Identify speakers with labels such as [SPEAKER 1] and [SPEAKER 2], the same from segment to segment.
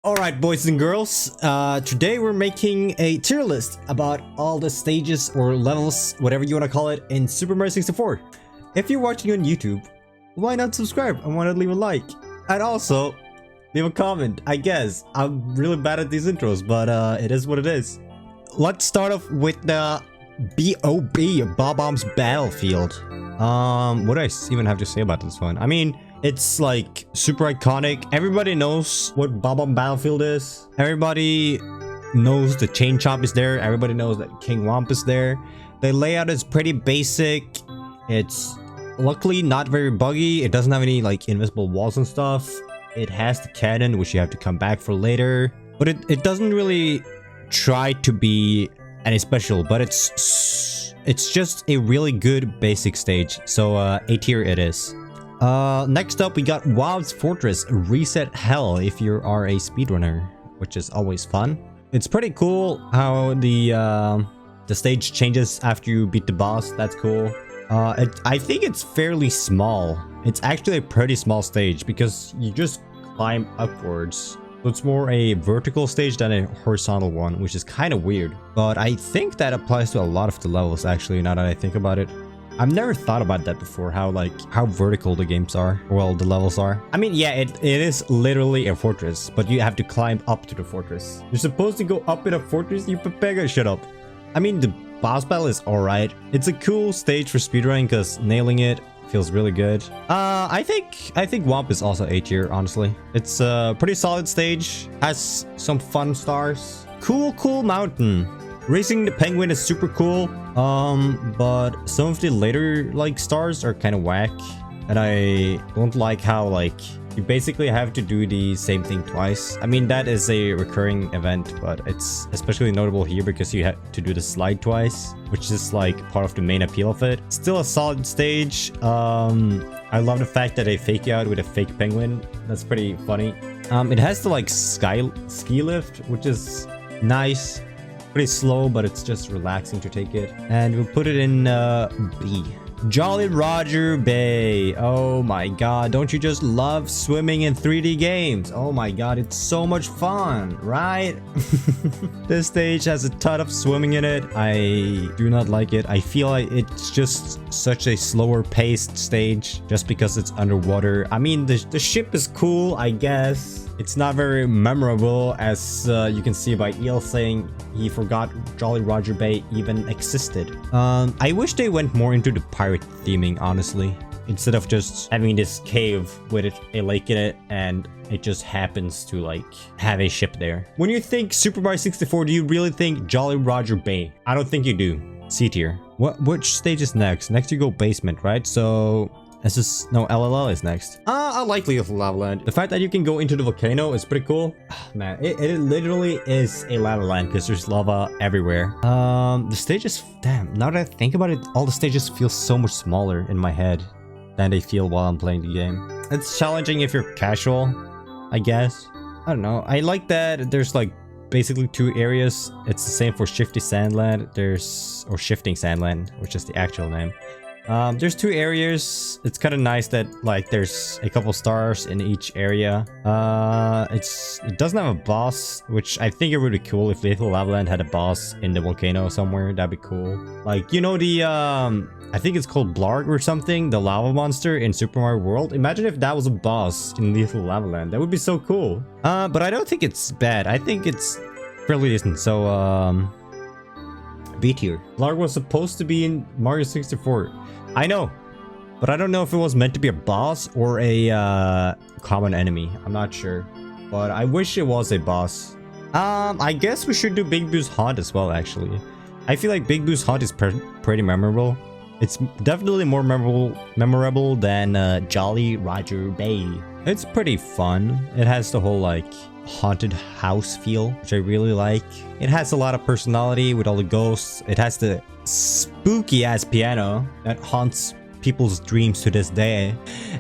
[SPEAKER 1] Alright, boys and girls, today we're making a tier list about all the stages or levels, whatever you want to call it, in Super Mario 64. If you're watching on YouTube, why not subscribe and why not leave a like? And also, leave a comment, I guess. I'm really bad at these intros, but it is what it is. Let's start off with the B.O.B. Bob-omb's Battlefield. What do I even have to say about this one? I mean, it's like super iconic. Everybody knows what Bob-omb Battlefield is. Everybody knows the Chain Chomp is there. Everybody knows that King Womp is there. The layout is pretty basic. It's luckily not very buggy. It doesn't have any like invisible walls and stuff. It has the cannon, which you have to come back for later. But it doesn't really try to be any special, but it's just a really good basic stage. So A tier it is. Next up we got Wild's Fortress Reset Hell if you are a speedrunner, which is always fun. It's pretty cool how the stage changes after you beat the boss. That's cool. I think it's fairly small. It's actually a pretty small stage because you just climb upwards. So it's more a vertical stage than a horizontal one, which is kind of weird. But I think that applies to a lot of the levels actually, now that I think about it. I've never thought about that before, how vertical the games are, well, the levels are. I mean, yeah, it is literally a fortress, but you have to climb up to the fortress. You're supposed to go up in a fortress, you Pepega, shut up. I mean, the boss battle is alright. It's a cool stage for speedrunning because nailing it feels really good. I think Womp is also A tier, honestly. It's a pretty solid stage, has some fun stars. Cool mountain. Racing the penguin is super cool, but some of the later like stars are kind of whack, and I don't like how like you basically have to do the same thing twice. I mean, that is a recurring event, but it's especially notable here because you have to do the slide twice, which is like part of the main appeal of it. Still a solid stage. I love the fact that they fake you out with a fake penguin. That's pretty funny. It has the like ski lift, which is nice. Pretty slow, but it's just relaxing to take it. And we'll put it in B. Jolly Roger Bay. Oh my god, don't you just love swimming in 3D games? Oh my god, it's so much fun, right? This stage has a ton of swimming in it. I do not like it. I feel like it's just such a slower paced stage just because it's underwater. I mean, the ship is cool, I guess. It's not very memorable, as you can see by Eel saying he forgot Jolly Roger Bay even existed. I wish they went more into the pirate theming, honestly, instead of just having this cave with a lake in it and it just happens to like have a ship there. When you think Super Mario 64, do you really think Jolly Roger Bay? I don't think you do. C tier. Which stage is next? Next you go basement, right? So this is no, LLL is next. I like Lethal Lava Land. The fact that you can go into the volcano is pretty cool. Man, it literally is a lava land because there's lava everywhere. The stages, damn, now that I think about it, all the stages feel so much smaller in my head than they feel while I'm playing the game. It's challenging if you're casual, I guess. I don't know. I like that there's like basically two areas. It's the same for Shifty Sandland. Or Shifting Sandland, which is the actual name. There's two areas. It's kind of nice that like there's a couple stars in each area. It doesn't have a boss, which I think it would be cool if Lethal Lava Land had a boss in the volcano somewhere. That'd be cool. Like, you know, the I think it's called Blarg or something, the lava monster in Super Mario World. Imagine if that was a boss in Lethal Lava Land. That would be so cool. But I don't think it's bad. I think it's fairly decent. So B tier. Blarg was supposed to be in Mario 64. I know, but I don't know if it was meant to be a boss or a common enemy. I'm not sure, but I wish it was a boss. I guess we should do Big Boo's Haunt as well, actually. I feel like Big Boo's Haunt is pretty memorable. It's definitely more memorable than Jolly Roger Bay. It's pretty fun. It has the whole like haunted house feel, which I really like. It has a lot of personality with all the ghosts. It has the spooky ass piano that haunts people's dreams to this day.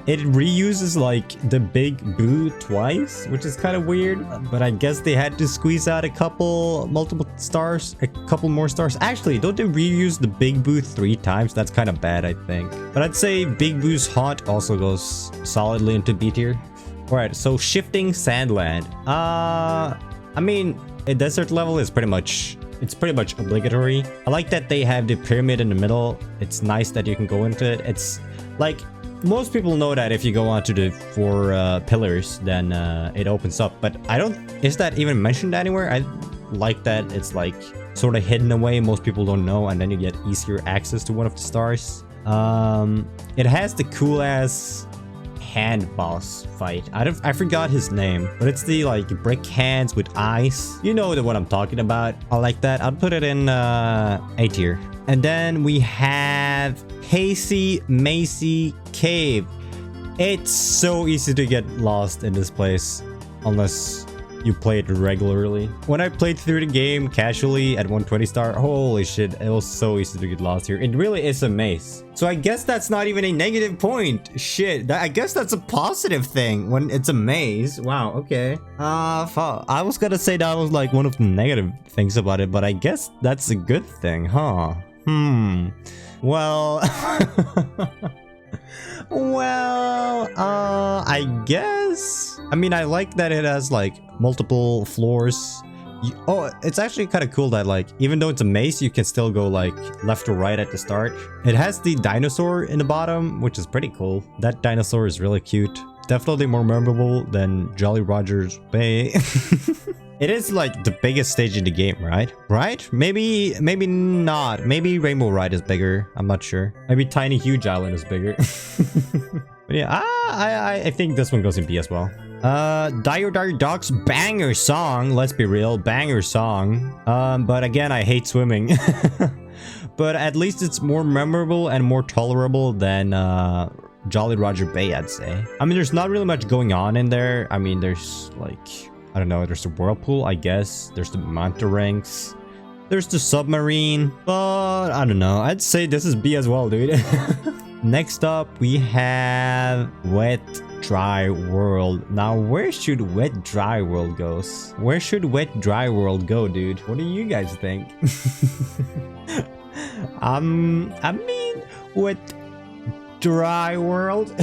[SPEAKER 1] It reuses like the Big Boo twice, which is kind of weird, but I guess they had to squeeze out a couple more stars. Actually, don't they reuse the Big Boo 3 times? That's kind of bad, I think. But I'd say Big Boo's Haunt also goes solidly into B tier. All right, so shifting sandland. I mean, a desert level is pretty much obligatory. I like that they have the pyramid in the middle. It's nice that you can go into it. It's like most people know that if you go onto the 4 pillars, then it opens up. But I don't. Is that even mentioned anywhere? I like that it's like sort of hidden away. Most people don't know, and then you get easier access to one of the stars. It has the cool ass hand boss fight. I forgot his name, but it's the like brick hands with eyes. You know the one I'm talking about. I like that. I'll put it in A tier. And then we have Hazy Macy Cave. It's so easy to get lost in this place unless you play it regularly. When I played through the game casually at 120 star, holy shit, it was so easy to get lost here. It really is a maze. So I guess that's not even a negative point. Shit, I guess that's a positive thing when it's a maze. Wow, okay. I was gonna say that was like one of the negative things about it, but I guess that's a good thing, huh? Well... Well, I guess. I mean, I like that it has like multiple floors. Oh, it's actually kind of cool that like even though it's a maze, you can still go like left or right at the start. It has the dinosaur in the bottom, which is pretty cool. That dinosaur is really cute. Definitely more memorable than Jolly Roger's Bay. It is like the biggest stage in the game, right? Right? Maybe not. Maybe Rainbow Ride is bigger. I'm not sure. Maybe Tiny Huge Island is bigger. But yeah, I think this one goes in B as well. Dire Doc's banger song. Let's be real, banger song. But again, I hate swimming. But at least it's more memorable and more tolerable than Jolly Roger Bay, I'd say. I mean, there's not really much going on in there. I mean, there's like... I don't know, there's the whirlpool, I guess. There's the manta rings. There's the submarine. But I don't know. I'd say this is B as well, dude. Next up, we have Wet Dry World. Now, where should Wet Dry World go? Where should Wet Dry World go, dude? What do you guys think? I mean, Wet Dry World.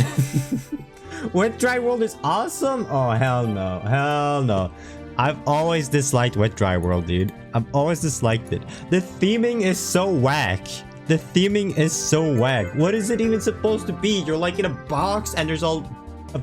[SPEAKER 1] Wet Dry World is awesome. Oh, hell no. Hell no. I've always disliked Wet Dry World, dude. I've always disliked it. The theming is so whack. The theming is so whack. What is it even supposed to be? You're like in a box and there's a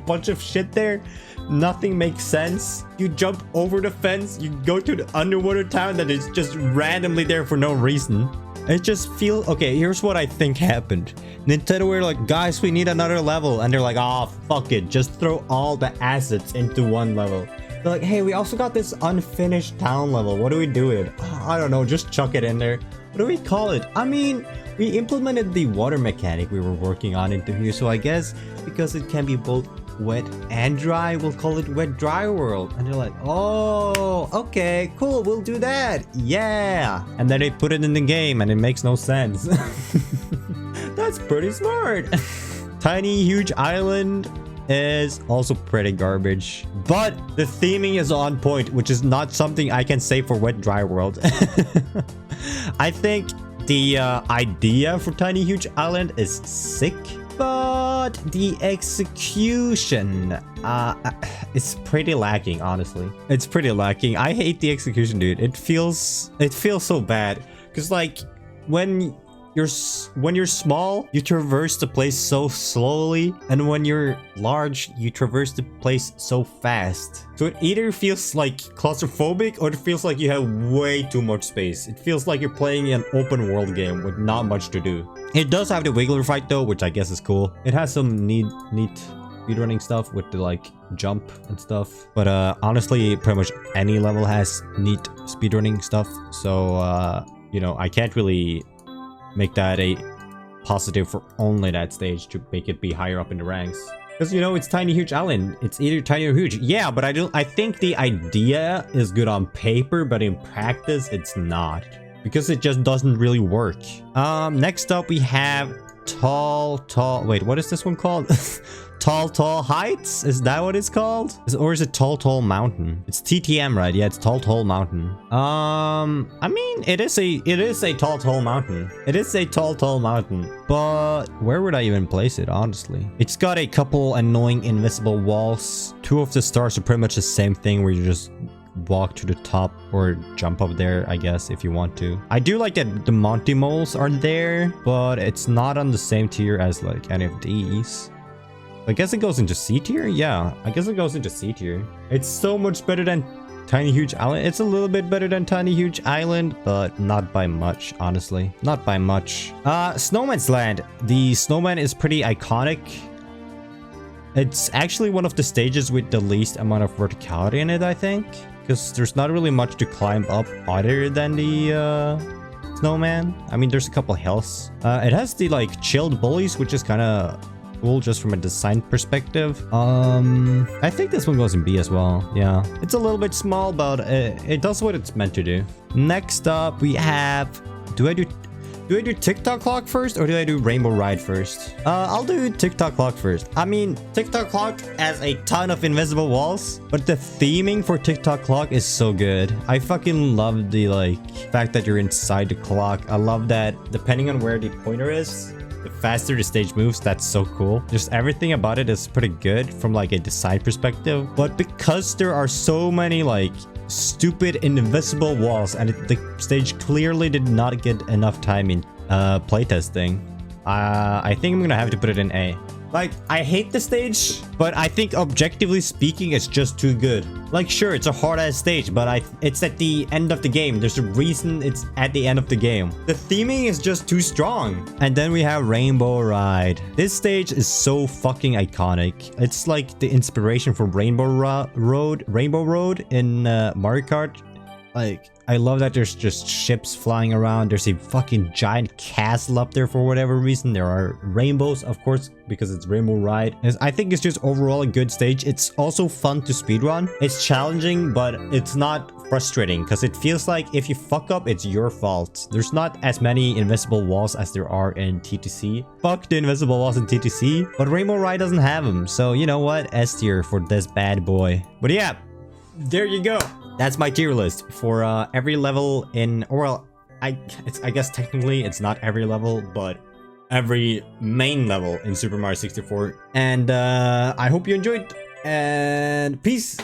[SPEAKER 1] bunch of shit there. Nothing makes sense. You jump over the fence. You go to the underwater town that is just randomly there for no reason. It just feels... Okay, here's what I think happened. Nintendo were like, guys, we need another level. And they're like, oh, fuck it. Just throw all the assets into one level. They're like, hey, we also got this unfinished town level. What do we do with it? Oh, I don't know. Just chuck it in there. What do we call it? I mean, we implemented the water mechanic we were working on into here. So I guess because it can be both wet and dry, we'll call it Wet Dry World. And they're like, oh, okay, cool, we'll do that. Yeah. And then they put it in the game and it makes no sense. That's pretty smart. Tiny Huge Island is also pretty garbage, but the theming is on point, which is not something I can say for Wet Dry World. I think the idea for Tiny Huge Island is sick, but the execution is pretty lacking, honestly. It's pretty lacking. I hate the execution, dude. It feels so bad because like when you're small, you traverse the place so slowly, and when you're large, you traverse the place so fast. So it either feels like claustrophobic or it feels like you have way too much space. It feels like you're playing an open world game with not much to do. It does have the Wiggler fight though, which I guess is cool. It has some neat speedrunning stuff with the like jump and stuff. But honestly, pretty much any level has neat speedrunning stuff. So you know, I can't really make that a positive for only that stage to make it be higher up in the ranks. Because, you know, it's Tiny Huge Island. It's either tiny or huge. Yeah, but I think the idea is good on paper, but in practice, it's not. Because it just doesn't really work. Next up, we have Wait, what is this one called? Tall Heights? Is that what it's called? Or is it Tall Mountain? It's TTM, right? Yeah, it's Tall Mountain. I mean, it is a Tall Mountain. It is a Tall Mountain. But where would I even place it, honestly? It's got a couple annoying invisible walls. 2 of the stars are pretty much the same thing where you just walk to the top or jump up there, I guess, if you want to. I do like that the Monty moles are there, but it's not on the same tier as like any of these. I guess it goes into C tier? Yeah, I guess it goes into C tier. It's so much better than Tiny Huge Island. It's a little bit better than Tiny Huge Island, but not by much, honestly. Not by much. Snowman's Land. The snowman is pretty iconic. It's actually one of the stages with the least amount of verticality in it, I think. Because there's not really much to climb up other than the snowman. I mean, there's a couple hills. It has the like chilled bullies, which is kind of cool just from a design perspective. I think this one goes in B as well. Yeah, it's a little bit small, but it does what it's meant to do. Next up, we have... Do I do TikTok Clock first or do I do Rainbow Ride first? I'll do TikTok Clock first. I mean, TikTok Clock has a ton of invisible walls, but the theming for TikTok Clock is so good. I fucking love the like fact that you're inside the clock. I love that depending on where the pointer is, the faster the stage moves. That's so cool. Just everything about it is pretty good from like a design perspective. But because there are so many like stupid invisible walls and the stage clearly did not get enough time in playtesting, I think I'm gonna have to put it in A. Like, I hate the stage, but I think objectively speaking, it's just too good. Like, sure, it's a hard-ass stage, but it's at the end of the game. There's a reason it's at the end of the game. The theming is just too strong. And then we have Rainbow Ride. This stage is so fucking iconic. It's like the inspiration for Rainbow Road in Mario Kart. Like, I love that there's just ships flying around. There's a fucking giant castle up there for whatever reason. There are rainbows, of course, because it's Rainbow Ride. I think it's just overall a good stage. It's also fun to speedrun. It's challenging, but it's not frustrating because it feels like if you fuck up, it's your fault. There's not as many invisible walls as there are in TTC. Fuck the invisible walls in TTC, but Rainbow Ride doesn't have them. So you know what? S tier for this bad boy. But yeah, there you go. That's my tier list for every level in, or well, I guess technically it's not every level, but every main level in Super Mario 64. And I hope you enjoyed, and peace.